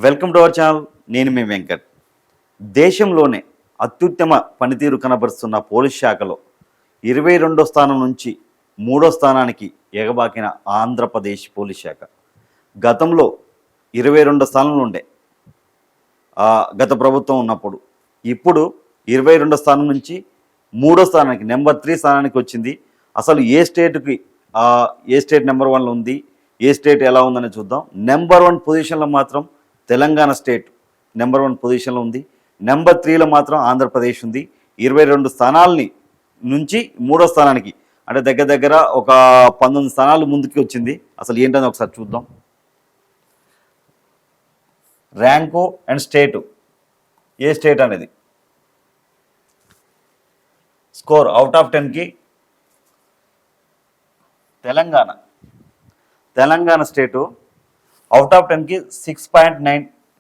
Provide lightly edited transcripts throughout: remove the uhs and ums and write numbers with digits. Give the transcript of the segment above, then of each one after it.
Welcome to our channel. నేను మీ వెంకట్. దేశంలోనే అత్యుత్తమ పనితీరు కనబరుస్తున్న పోలీస్ శాఖలో 22వ స్థానం నుంచి 3వ స్థానానికి ఎగబాకిన ఆంధ్రప్రదేశ్ పోలీస్ శాఖ గతంలో 22వ స్థానంలో ఉండే గత ప్రభుత్వం ఉన్నప్పుడు. ఇప్పుడు 22వ స్థానం నుంచి 3వ స్థానానికి నెంబర్ 3 స్థానానికి వచ్చింది. అసలు ఏ స్టేట్ నెంబర్ 1లో ఉంది, ఏ స్టేట్ ఎలా ఉందని చూద్దాం. నెంబర్ 1 పొజిషన్లో మాత్రం తెలంగాణ స్టేట్ నెంబర్ 1 పొజిషన్లో ఉంది. నెంబర్ 3లో మాత్రం ఆంధ్రప్రదేశ్ ఉంది. 22 స్థానాలని నుంచి 3వ స్థానానికి అంటే దగ్గర ఒక 19 స్థానాలు ముందుకి వచ్చింది. అసలు ఏంటని ఒకసారి చూద్దాం. ర్యాంకు అండ్ స్టేటు, ఏ స్టేట్ అనేది స్కోర్ అవుట్ ఆఫ్ 10కి తెలంగాణ స్టేటు అవుట్ ఆఫ్ 10కి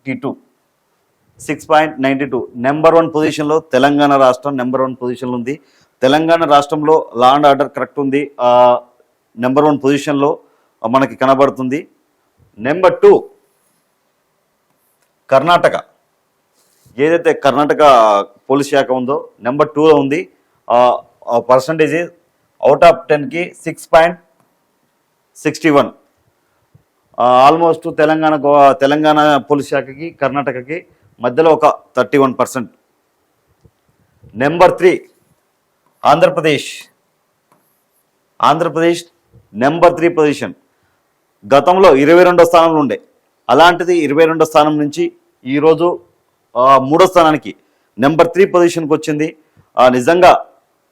6.92 నెంబర్ 1 పొజిషన్లో తెలంగాణ రాష్ట్రం నెంబర్ 1 పొజిషన్లో ఉంది. తెలంగాణ రాష్ట్రంలో లా అండ్ ఆర్డర్ కరెక్ట్ ఉంది, నెంబర్ 1 పొజిషన్లో మనకి కనబడుతుంది. నెంబర్ 2 కర్ణాటక, ఏదైతే కర్ణాటక పోలీస్ శాఖ ఉందో నెంబర్ 2లో ఉంది. పర్సంటేజ్ అవుట్ ఆఫ్ 10కి 6.61. ఆల్మోస్ట్ తెలంగాణ పోలీస్ శాఖకి కర్ణాటకకి మధ్యలో ఒక 31%. Number 3 Andhra Pradesh number 3 position. గతంలో 22వ స్థానంలో ఉండే, అలాంటిది 22వ స్థానం నుంచి ఈరోజు 3వ స్థానానికి నెంబర్ 3 పొజిషన్కి వచ్చింది. నిజంగా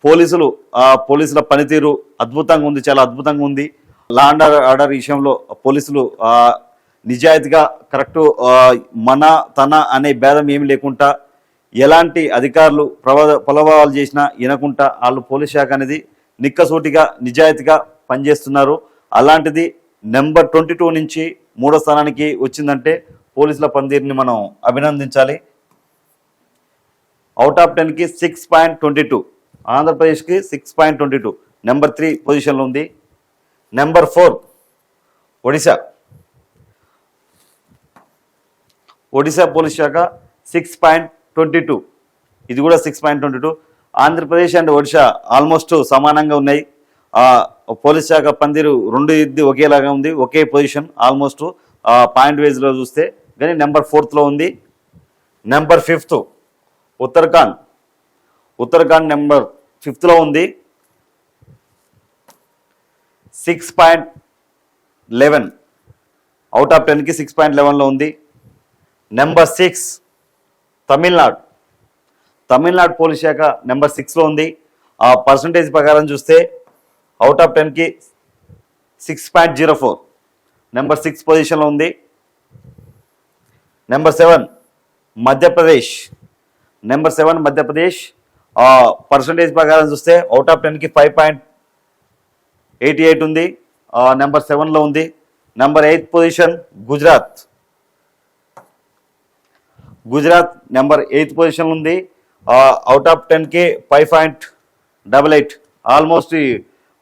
పోలీసుల పనితీరు అద్భుతంగా ఉంది, చాలా అద్భుతంగా ఉంది. లా అండ్ ఆర్డర్ విషయంలో పోలీసులు నిజాయితీగా కరెక్టు తన అనే భేదం ఏమి లేకుండా ఎలాంటి అధికారులు ప్రలోభాలు చేసినా వినకుండా వాళ్ళు పోలీస్ శాఖ అనేది నిక్కసూటిగా నిజాయితీగా పనిచేస్తున్నారు. అలాంటిది నెంబర్ 22 నుంచి 3వ స్థానానికి వచ్చిందంటే పోలీసుల పనితీరుని మనం అభినందించాలి. అవుట్ ఆఫ్ 10కి 6.22, ఆంధ్రప్రదేశ్కి 6.22, నెంబర్ 3 పొజిషన్లో ఉంది. నెంబర్ 4 ఒడిశా పోలీస్ శాఖ 6.22, ఇది కూడా 6.22. ఆంధ్రప్రదేశ్ అండ్ ఒడిశా ఆల్మోస్ట్ సమానంగా ఉన్నాయి. పోలీస్ శాఖ పనితీరు ఇది ఒకేలాగా ఉంది, ఒకే పొజిషన్ ఆల్మోస్ట్ పాయింట్ వైజ్లో చూస్తే. కానీ నెంబర్ 4లో ఉంది. నెంబర్ 5 ఉత్తరాఖండ్ నెంబర్ 5లో ఉంది, 6.11, అవుట్ ఆఫ్ 10కి 6.11లో ఉంది. నెంబర్ 6 తమిళనాడు పోలీస్ శాఖ నెంబర్ 6లో ఉంది. ఆ పర్సంటేజ్ ప్రకారం చూస్తే అవుట్ ఆఫ్ 10కి 6.04, నెంబర్ 6 పొజిషన్లో ఉంది. నెంబర్ 7 మధ్యప్రదేశ్ పర్సంటేజ్ ప్రకారం చూస్తే అవుట్ ఆఫ్ 10కి 5.88 ఉంది, నెంబర్ 7లో ఉంది. Number 8 position Gujarat number 8 position ఉంది, అవుట్ ఆఫ్ 10కి 5.88. ఆల్మోస్ట్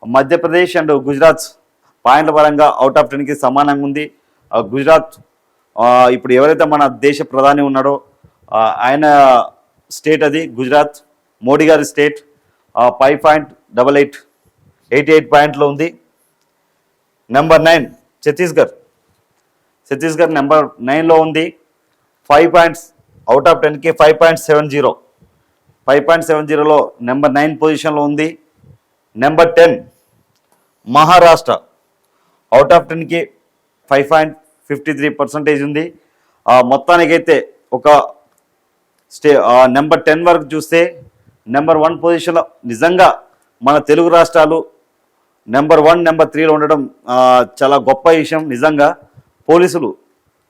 మధ్యప్రదేశ్ అండ్ గుజరాత్ పాయింట్ల పరంగా అవుట్ ఆఫ్ 10కి సమానంగా ఉంది. గుజరాత్ ఇప్పుడు ఎవరైతే మన దేశ ప్రధాని ఉన్నాడో ఆయన స్టేట్ అది గుజరాత్, మోడీ గారి స్టేట్. 5.88 పాయింట్లో ఉంది. నెంబర్ 9 ఛత్తీస్గఢ్ నెంబర్ 9లో ఉంది. 5 పాయింట్స్ అవుట్ ఆఫ్ 10కి 5.70లో నెంబర్ 9 పొజిషన్లో ఉంది. నెంబర్ 10 మహారాష్ట్ర అవుట్ ఆఫ్ 10కి 5.53% ఉంది. మొత్తానికైతే ఒక నెంబర్ 10 వరకు చూస్తే నెంబర్ 1 పొజిషన్లో నిజంగా మన తెలుగు రాష్ట్రాలు నెంబర్ 1 నెంబర్ 3లో ఉండడం చాలా గొప్ప విషయం. నిజంగా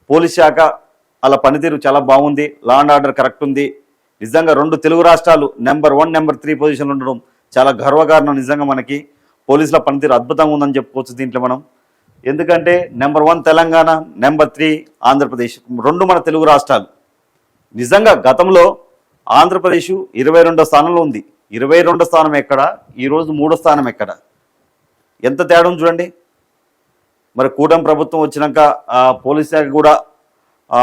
పోలీస్ శాఖ అలా పనితీరు చాలా బాగుంది, లా అండ్ ఆర్డర్ కరెక్ట్ ఉంది. నిజంగా 2 తెలుగు రాష్ట్రాలు నెంబర్ 1 నెంబర్ 3 పొజిషన్లో ఉండడం చాలా గర్వకారణం. నిజంగా మనకి పోలీసుల పనితీరు అద్భుతంగా ఉందని చెప్పుకోవచ్చు దీంట్లో మనం. ఎందుకంటే నెంబర్ 1 తెలంగాణ, నెంబర్ 3 ఆంధ్రప్రదేశ్, 2 మన తెలుగు రాష్ట్రాలు. నిజంగా గతంలో ఆంధ్రప్రదేశ్ 22వ స్థానంలో ఉంది. 22వ స్థానం ఎక్కడ, ఈరోజు 3వ స్థానం ఎక్కడ, ఎంత తేడా చూడండి. మరి కూటమి ప్రభుత్వం వచ్చినాక పోలీస్ శాఖ కూడా ఆ,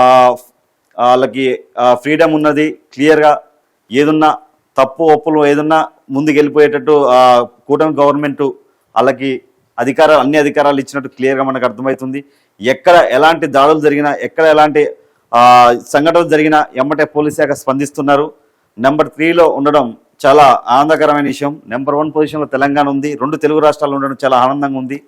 వాళ్ళకి ఫ్రీడమ్ ఉన్నది. క్లియర్గా ఏదున్నా తప్పు ఒప్పులు ఏదున్నా ముందుకు వెళ్ళిపోయేటట్టు కూటమి గవర్నమెంట్ వాళ్ళకి అన్ని అధికారాలు ఇచ్చినట్టు క్లియర్గా మనకు అర్థమవుతుంది. ఎక్కడ ఎలాంటి దాడులు జరిగినా, ఎక్కడ ఎలాంటి సంఘటనలు జరిగినా ఎమ్మటే పోలీస్ శాఖ స్పందిస్తున్నారు. నెంబర్ 3లో ఉండడం చాలా ఆనందకరమైన విషయం. నెంబర్ 1 పొజిషన్లో తెలంగాణ ఉంది. 2 తెలుగు రాష్ట్రాలు ఉండడం చాలా ఆనందంగా ఉంది.